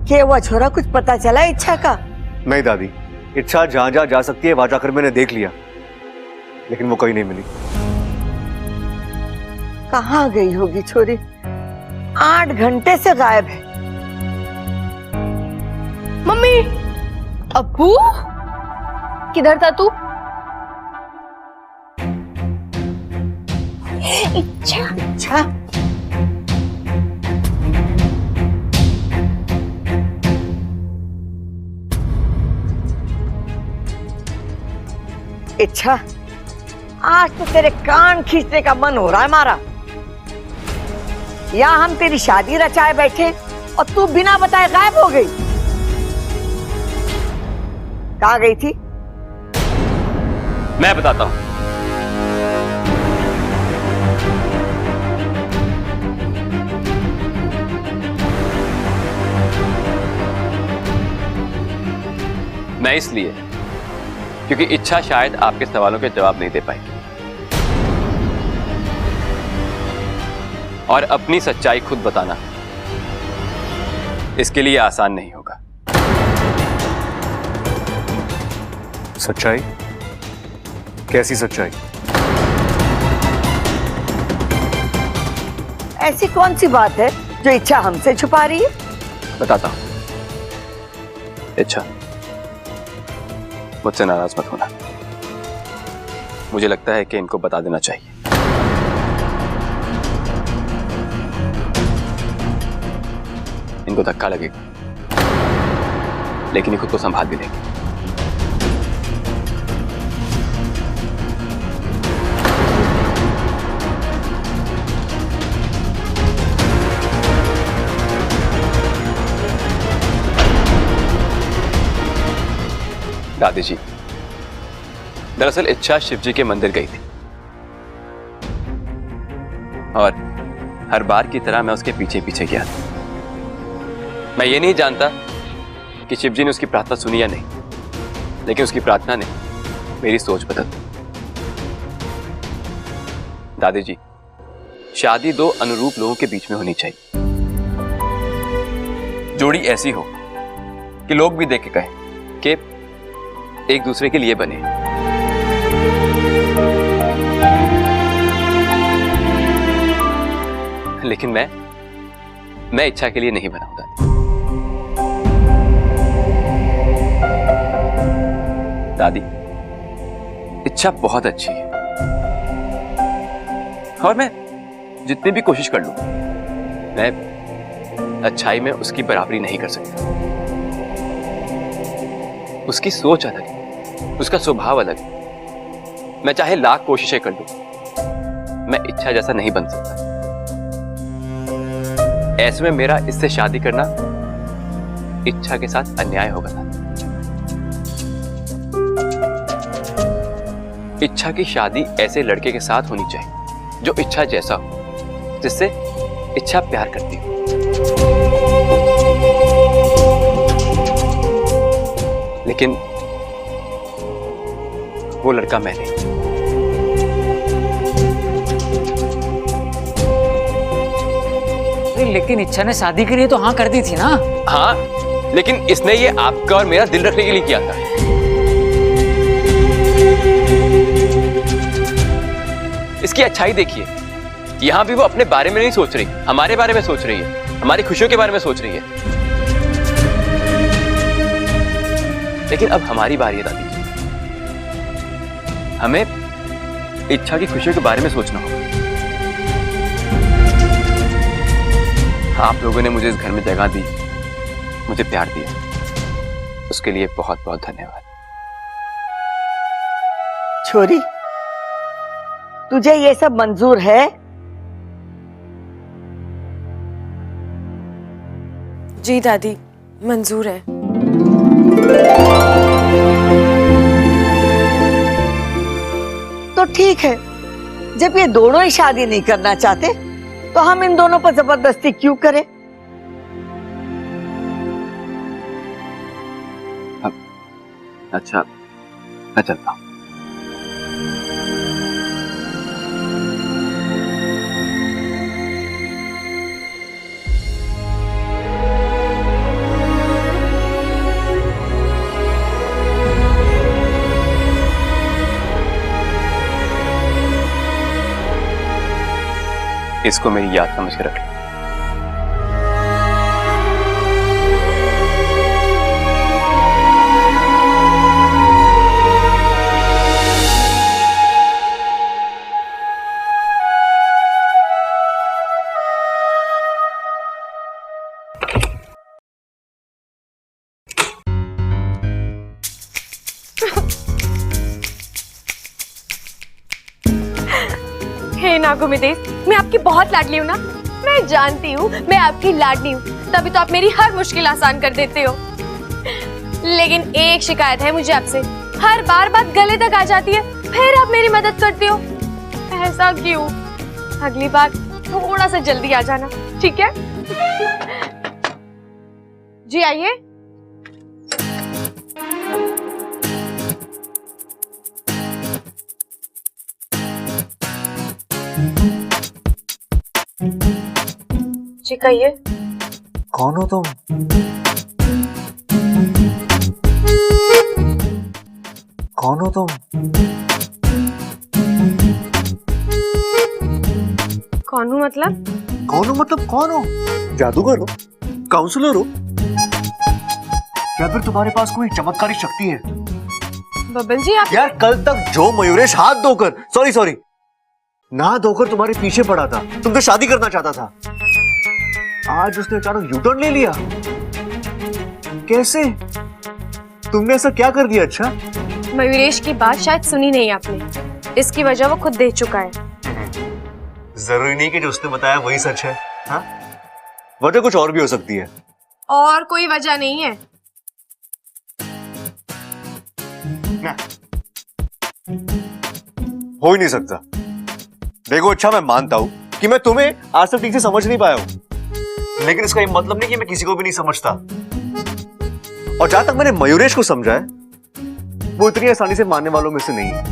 क्या हुआ छोरा, कुछ पता चला इच्छा का? नहीं दादी, इच्छा जहां जहां जा सकती है वहां जाकर मैंने देख लिया, लेकिन वो कहीं नहीं मिली। कहाँ गई होगी छोरी? 8 घंटे से गायब है। मम्मी, अब्बू, किधर था तू? इच्छा इच्छा, आज तो तेरे कान खींचने का मन हो रहा है हमारा। यहाँ हम तेरी शादी रचाए बैठे और तू बिना बताए गायब हो गई। कहाँ गई थी? मैं बताता हूं। मैं इसलिए क्योंकि इच्छा शायद आपके सवालों के जवाब नहीं दे पाएगी और अपनी सच्चाई खुद बताना इसके लिए आसान नहीं होगा। सच्चाई? कैसी सच्चाई? ऐसी कौन सी बात है जो इच्छा हमसे छुपा रही है? बताता हूं। इच्छा, मुझसे नाराज मत होना। मुझे लगता है कि इनको बता देना चाहिए। इनको धक्का लगेगा, लेकिन ये खुद को संभाल भी लेंगे। दादी जी, दरअसल इच्छा शिव जी के मंदिर गई थी और हर बार की तरह मैं उसके पीछे पीछे गया था। मैं ये नहीं जानता कि शिव जी ने उसकी प्रार्थना सुनी या नहीं, लेकिन उसकी प्रार्थना ने मेरी सोच बदल दी। दादी जी, शादी दो अनुरूप लोगों के बीच में होनी चाहिए। जोड़ी ऐसी हो कि लोग भी देख के कहें कि एक दूसरे के लिए बने। लेकिन मैं इच्छा के लिए नहीं बनाऊंगा। दादी, इच्छा बहुत अच्छी है और मैं जितनी भी कोशिश कर लूं, मैं अच्छाई में उसकी बराबरी नहीं कर सकता। उसकी सोच अलग है, उसका स्वभाव अलग है। मैं चाहे लाख कोशिशें कर लूं, मैं इच्छा जैसा नहीं बन सकता। ऐसे में मेरा इससे शादी करना इच्छा के साथ अन्याय होगा ना। इच्छा की शादी ऐसे लड़के के साथ होनी चाहिए जो इच्छा जैसा हो, जिससे इच्छा प्यार करती हो। लेकिन वो लड़का मैं नहीं। लेकिन इच्छा ने शादी के लिए तो हाँ कर दी थी ना। हाँ, लेकिन इसने ये आपका और मेरा दिल रखने के लिए किया था। इसकी अच्छाई देखिए, यहां भी वो अपने बारे में नहीं सोच रही, हमारे बारे में सोच रही है, हमारी खुशियों के बारे में सोच रही है। लेकिन अब हमारी बारी है दादी, हमें इच्छा की खुशियों के बारे में सोचना होगा। आप लोगों ने मुझे इस घर में जगह दी, मुझे प्यार दिया, उसके लिए बहुत बहुत धन्यवाद। छोरी, तुझे ये सब मंजूर है? जी दादी, मंजूर है। तो ठीक है, जब ये दोनों ही शादी नहीं करना चाहते तो हम इन दोनों पर जबरदस्ती क्यों करें? अच्छा, मैं चलता हूं। इसको मेरी याद समझ के रख लो। हे नागुमिदेव, मैं आपकी बहुत लाडली हूँ ना। मैं जानती हूँ मैं आपकी लाडली हूँ, तभी तो आप मेरी हर मुश्किल आसान कर देते हो। लेकिन एक शिकायत है मुझे आपसे, हर बार बात गले तक आ जाती है, फिर आप मेरी मदद करते हो। ऐसा क्यों? अगली बार थोड़ा सा जल्दी आ जाना, ठीक है? जी आइए। जी कहिए। कौन हो तुम? कौन हो तुम? कौन हूँ मतलब? कौन हो मतलब कौन हो? जादूगर हो? काउंसलर हो? या फिर तुम्हारे पास कोई चमत्कारी शक्ति है? बबल जी आप यार कल तक जो मयूरेश हाथ धोकर सॉरी ना धोकर तुम्हारे पीछे पड़ा था, तुमसे शादी करना चाहता था, आज उसने अचानक यूटर्न ले लिया। कैसे? तुमने ऐसा क्या कर दिया? अच्छा मयूरेश की बात शायद सुनी नहीं आपने, इसकी वजह वो खुद दे चुका है। जरूरी नहीं कि जो उसने बताया वही सच है। हाँ, वजह कुछ और भी हो सकती है। और कोई वजह नहीं है। ना, हो ही नहीं सकता। देखो अच्छा, मैं मानता हूं कि मैं तुम्हें आज तक ठीक से समझ नहीं पाया हूं, लेकिन इसका ये मतलब नहीं कि मैं किसी को भी नहीं समझता। और जहां तक मैंने मयूरेश को समझा है, वो इतनी आसानी से मानने वालों में से नहीं है।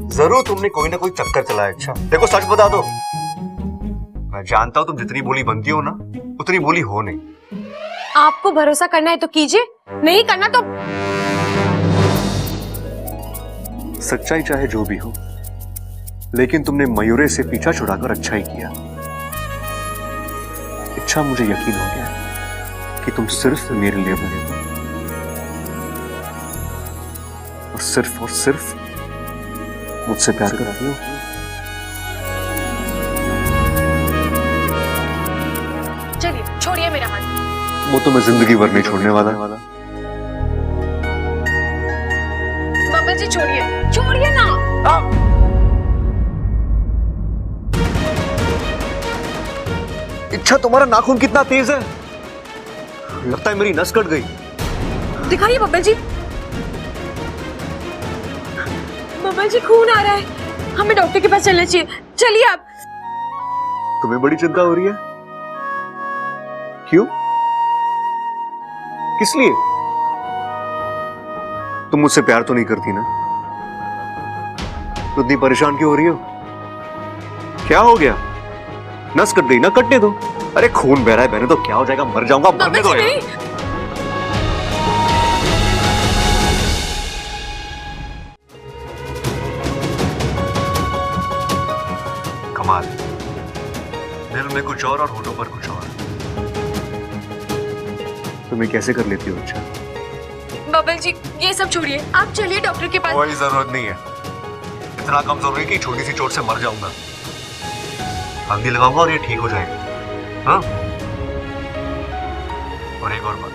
जरूर तुमने कोई ना कोई चक्कर चलाया। अच्छा देखो, सच बता दो, मैं जानता हूं तुम जितनी बोली बनती हो ना, उतनी बोली हो नहीं। आपको भरोसा करना है तो कीजिए, नहीं करना तो सच्चाई चाहे जो भी हो, लेकिन तुमने मयूरेश से पीछा छुड़ाकर अच्छा ही किया। अच्छा, मुझे यकीन हो गया कि तुम सिर्फ मेरे लिए बने हो और सिर्फ मुझसे प्यार करती हो। चलिए छोड़िए मेरा हाथ। वो तो मैं जिंदगी भर नहीं छोड़ने वाला। बबल जी छोड़िए, छोड़िए ना। इच्छा, तुम्हारा नाखून कितना तेज है, लगता है मेरी नस कट गई। दिखाइए बब्बल जी। बब्बल जी खून आ रहा है, हमें डॉक्टर के पास चलना चाहिए। चलिए आप। तुम्हें बड़ी चिंता हो रही है? क्यों? किस लिए? तुम मुझसे प्यार तो नहीं करती ना? तो इतनी परेशान क्यों हो रही हो? क्या हो गया? नस कट गई ना, कटने दो। अरे खून बह रहा है, बहने तो क्या हो जाएगा, मर जाऊंगा, मरने दो यार। कमाल, दिल में कुछ और होठों पर कुछ और। तुम्हें कैसे कर लेती हो? अच्छा बबल जी ये सब छोड़िए, आप चलिए डॉक्टर के पास। कोई जरूरत नहीं है, इतना कमजोर है कि छोटी सी चोट से मर जाऊंगा। हल्दी लगाऊंगा और ये ठीक हो जाएगा। हाँ? और एक और बात,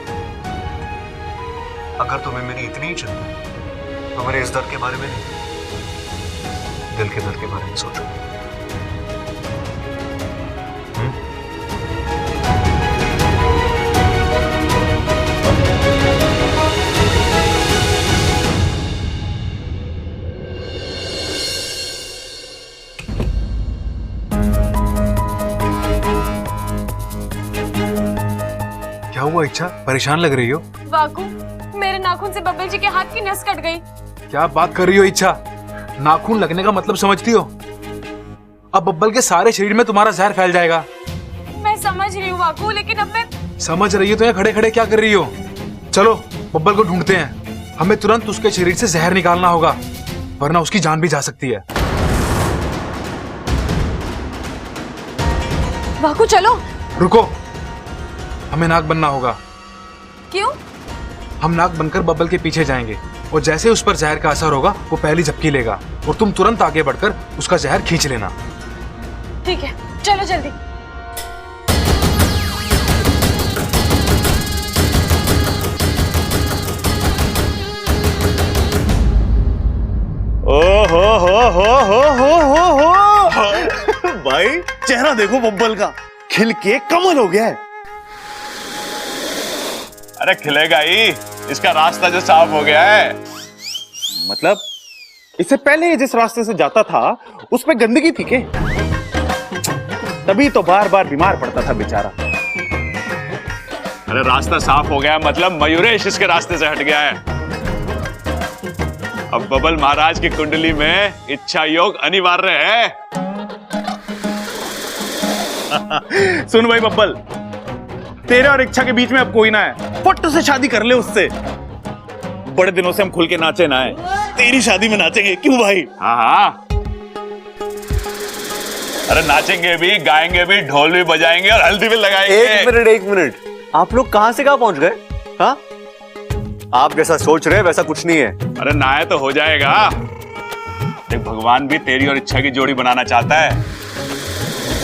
अगर तुम्हें मेरी इतनी ही चिंता है तो मेरे इस दर्द के बारे में नहीं, दिल के दर्द के बारे में सोचो। क्या हुआ इच्छा, परेशान लग रही हो? वाकू, मेरे नाखून से बब्बल जी के हाथ की नस कट गई। क्या बात कर रही हो इच्छा? नाखून लगने का मतलब समझती हो? अब बब्बल के सारे शरीर में तुम्हारा जहर फैल जाएगा। मैं समझ रही हूँ वाकू, लेकिन अब मैं समझ रही हो तो यहाँ खड़े खड़े क्या कर रही हो? चलो बब्बल को ढूंढते हैं, हमें तुरंत उसके शरीर से जहर निकालना होगा, वरना उसकी जान भी जा सकती है। वाकू चलो। रुको, हमें नाग बनना होगा। क्यों? हम नाग बनकर बब्बल के पीछे जाएंगे और जैसे उस पर जहर का असर होगा वो पहली झपकी लेगा और तुम तुरंत आगे बढ़कर उसका जहर खींच लेना। ठीक है, चलो जल्दी। हो भाई चेहरा देखो बब्बल का, खिल के कमल हो गया है। अरे खिलेगा ही, इसका रास्ता जो साफ हो गया है। मतलब इससे पहले ये जिस रास्ते से जाता था उस पे गंदगी थी के, तभी तो बार बार बीमार पड़ता था बेचारा। अरे रास्ता साफ हो गया मतलब मयूरेश इसके रास्ते से हट गया है। अब बबल महाराज की कुंडली में इच्छा योग अनिवार्य है। सुन भाई बब्बल, तेरे और इच्छा के बीच में अब कोई ना है, फट से शादी कर ले उससे। बड़े दिनों से हम खुल के नाचे ना है, तेरी शादी में नाचेंगे, क्यों भाई? हाँ हाँ, अरे नाचेंगे भी, गाएंगे भी, ढोल भी बजाएंगे और हल्दी भी लगाएंगे। एक मिनट, आप लोग कहां से कहां पहुंच गए? हाँ, आप जैसा सोच रहे हैं वैसा कुछ नहीं है। अरे नाय तो हो जाएगा। देख भगवान भी तेरी और इच्छा की जोड़ी बनाना चाहता है,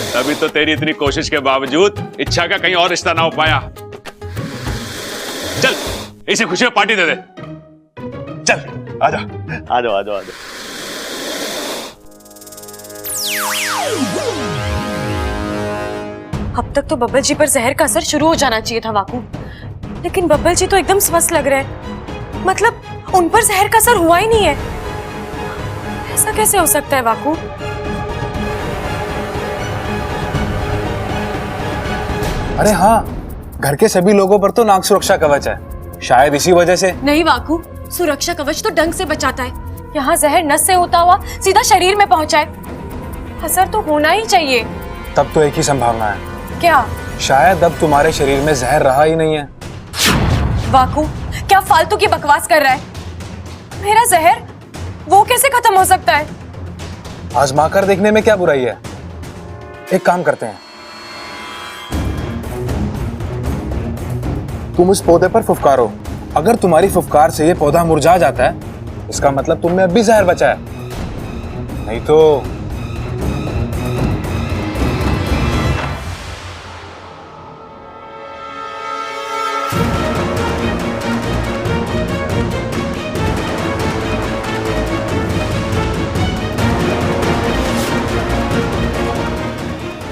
तभी तो तेरी इतनी कोशिश के बावजूद इच्छा का कहीं और रिश्ता ना हो पाया। चल इसे खुशी में पार्टी दे दे। चल आजा। आ जाओ आ जाओ आ जाओ। अब तक तो बब्बल जी पर जहर का असर शुरू हो जाना चाहिए था वाकू, लेकिन बब्बल जी तो एकदम स्वस्थ लग रहे हैं। मतलब उन पर जहर का असर हुआ ही नहीं है। ऐसा कैसे हो सकता है वाकू? अरे हाँ, घर के सभी लोगों पर तो नाग सुरक्षा कवच है, शायद इसी वजह से। नहीं वाकू, सुरक्षा कवच तो डंक से बचाता है। यहाँ जहर नस से होता हुआ सीधा शरीर में पहुंचा है। असर तो होना ही चाहिए। तब तो एक ही संभावना है। क्या? शायद अब तुम्हारे शरीर में जहर रहा ही नहीं है। वाकू, क्या फालतू की बकवास कर रहा है? मेरा जहर वो कैसे खत्म हो सकता है? आजमा कर देखने में क्या बुराई है। एक काम करते हैं, तुम उस पौधे पर फुफकारो। अगर तुम्हारी फुफकार से ये पौधा मुरझा जाता है, इसका मतलब तुम में अब भी जहर बचा है। नहीं तो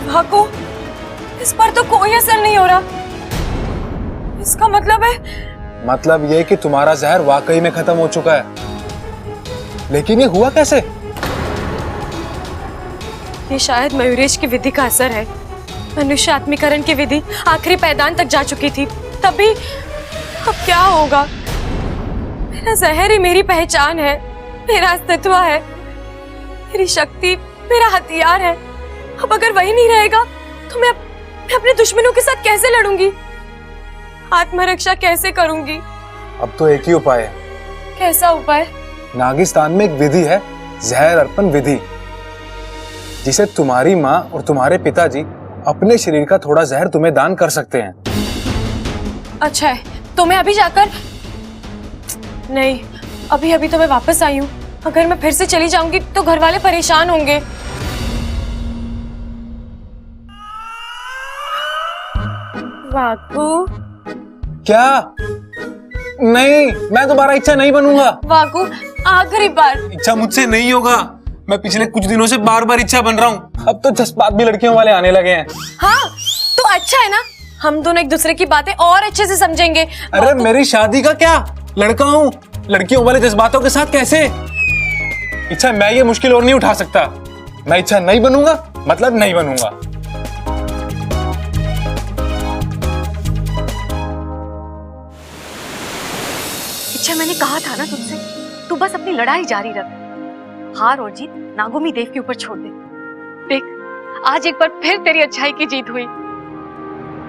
वाकू, इस पर तो कोई असर नहीं हो रहा। इसका मतलब ये कि तुम्हारा जहर वाकई में खत्म हो चुका है। लेकिन ये हुआ कैसे? ये शायद मयूरेश की विधि का असर है। मनुष्य आत्मीकरण की विधि आखिरी पैदान तक जा चुकी थी, तभी अब क्या होगा? मेरा जहर ही मेरी पहचान है, मेरा अस्तित्व है, मेरी शक्ति, मेरा हथियार है। अब अगर वही नहीं रहेगा तो मैं अपने दुश्मनों के साथ कैसे लड़ूंगी? आत्मरक्षा कैसे करूंगी? अब तो एक ही उपाय है। कैसा उपाय? नागिस्तान में एक विधि है, जहर अर्पण विधि, जिसे तुम्हारी माँ और तुम्हारे पिताजी अपने शरीर का थोड़ा जहर तुम्हें दान कर सकते हैं। अच्छा है, तो मैं अभी जाकर? नहीं, अभी तो मैं वापस आई हूँ। अगर मैं फिर से चली जाऊंगी तो घर वाले परेशान होंगे। वाकू, क्या? नहीं, मैं दोबारा इच्छा नहीं बनूंगा। वाकू, आखिरी बार। इच्छा मुझसे नहीं होगा। मैं पिछले कुछ दिनों से बार बार इच्छा बन रहा हूँ। अब तो जज्बात भी लड़कियों वाले आने लगे हैं। हाँ, तो अच्छा है ना, हम दोनों एक दूसरे की बातें और अच्छे से समझेंगे। अरे मेरी शादी का क्या? लड़का हूँ, लड़कियों वाले जज्बातों के साथ कैसे? इच्छा, मैं ये मुश्किल और नहीं उठा सकता। मैं इच्छा नहीं बनूंगा, मतलब नहीं बनूंगा। अच्छा, मैंने कहा था ना तुझसे, तू बस अपनी लड़ाई जारी रख। हार और जीत नागोमी देव के ऊपर छोड़ दे। देख, आज एक बार फिर तेरी अच्छाई की जीत हुई।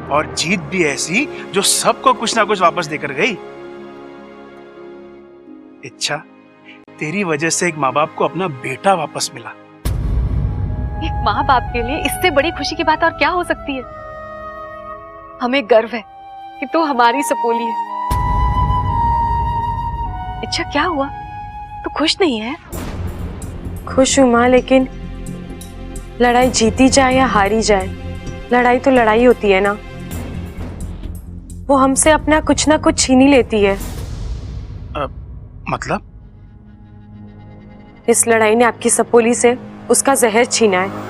और जीत भी ऐसी जो सबको कुछ ना कुछ वापस देकर गई। इच्छा, तेरी वजह से एक माँ बाप को अपना बेटा वापस मिला। एक माँ बाप के लिए इससे बड़ी खुशी की बात और क्या हो सकती है। हमें गर्व है कि तू हमारी सपोली है। अच्छा क्या हुआ, तू खुश नहीं है? खुश हूँ माँ, लेकिन लड़ाई जीती जाए या हारी जाए, लड़ाई तो लड़ाई होती है ना। वो हमसे अपना कुछ ना कुछ छीन ही लेती है। मतलब? इस लड़ाई ने आपकी सपोली से उसका जहर छीना है।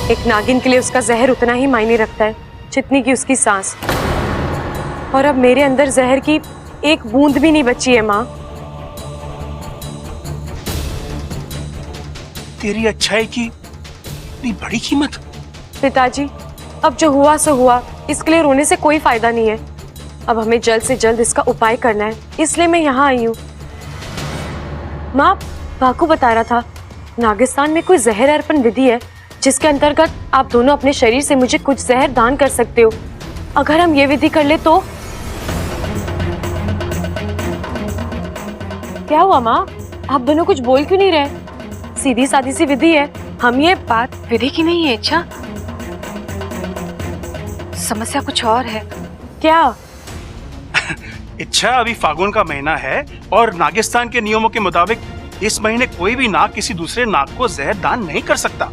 एक नागिन के लिए उसका जहर उतना ही मायने रखता है जितनी की उसकी सांस। और अब मेरे अंदर जहर की एक बूंद भी नहीं बची है माँ। तेरी अच्छाई की इतनी बड़ी कीमत? पिताजी, अब जो हुआ सो हुआ, इसके लिए रोने से कोई फायदा नहीं है। अब हमें जल्द से जल्द इसका उपाय करना है, इसलिए मैं यहाँ आई हूँ। माँ, बाकू बता रहा था नागिस्तान में कोई जहर अर्पण विधि है जिसके अंतर्गत आप दोनों अपने शरीर से मुझे कुछ जहर दान कर सकते हो। अगर हम ये विधि कर ले तो? क्या हुआ माँ, आप दोनों कुछ बोल क्यों नहीं रहे? सीधी सादी सी विधि है, हम ये बात। विधि की नहीं है इच्छा, समस्या कुछ और है। क्या? इच्छा, अभी फागुन का महीना है और नागिस्तान के नियमों के मुताबिक इस महीने कोई भी नाग किसी दूसरे नाग को जहर दान नहीं कर सकता।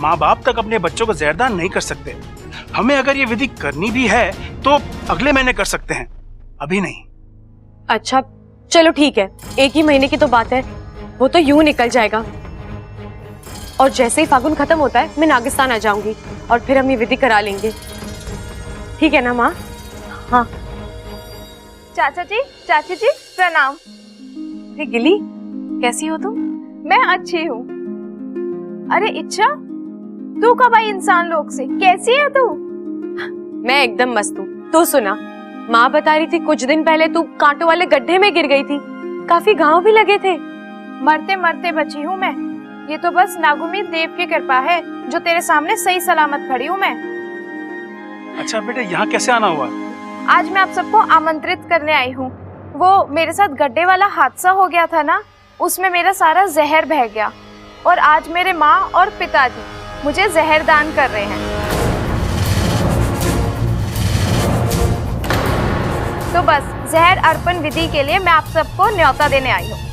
माँ बाप तक अपने बच्चों को जहर दान नहीं कर सकते। हमें अगर ये विधि करनी भी है तो अगले महीने कर सकते हैं, अभी नहीं। अच्छा चलो ठीक है, एक ही महीने की तो बात है, वो तो यूं निकल जाएगा। और जैसे ही फागुन खत्म होता है मैं नागिस्तान आ जाऊंगी और फिर हम ये विधि करा लेंगे। ठीक है ना माँ? हाँ। चाचा जी, चाची जी प्रणाम। अरे गिली, कैसी हो तुम? मैं अच्छी हूँ। अरे इच्छा, तू कब आई इंसान लोक से? कैसी है तू? मैं एकदम मस्त हूँ। तू सुना, माँ बता रही थी कुछ दिन पहले तू कांटों वाले गड्ढे में गिर गई थी, काफी घाव भी लगे थे। मरते मरते बची हूँ मैं। ये तो बस नागुमी देव की कृपा है जो तेरे सामने सही सलामत खड़ी हूँ मैं। अच्छा बेटा, यहाँ कैसे आना हुआ? आज मैं आप सबको आमंत्रित करने आई हूँ। वो मेरे साथ गड्ढे वाला हादसा हो गया था ना, उसमें मेरा सारा जहर बह गया और आज मेरे माँ और पिताजी मुझे जहर दान कर रहे हैं। तो बस जहर अर्पण विधि के लिए मैं आप सबको न्योता देने आई हूँ।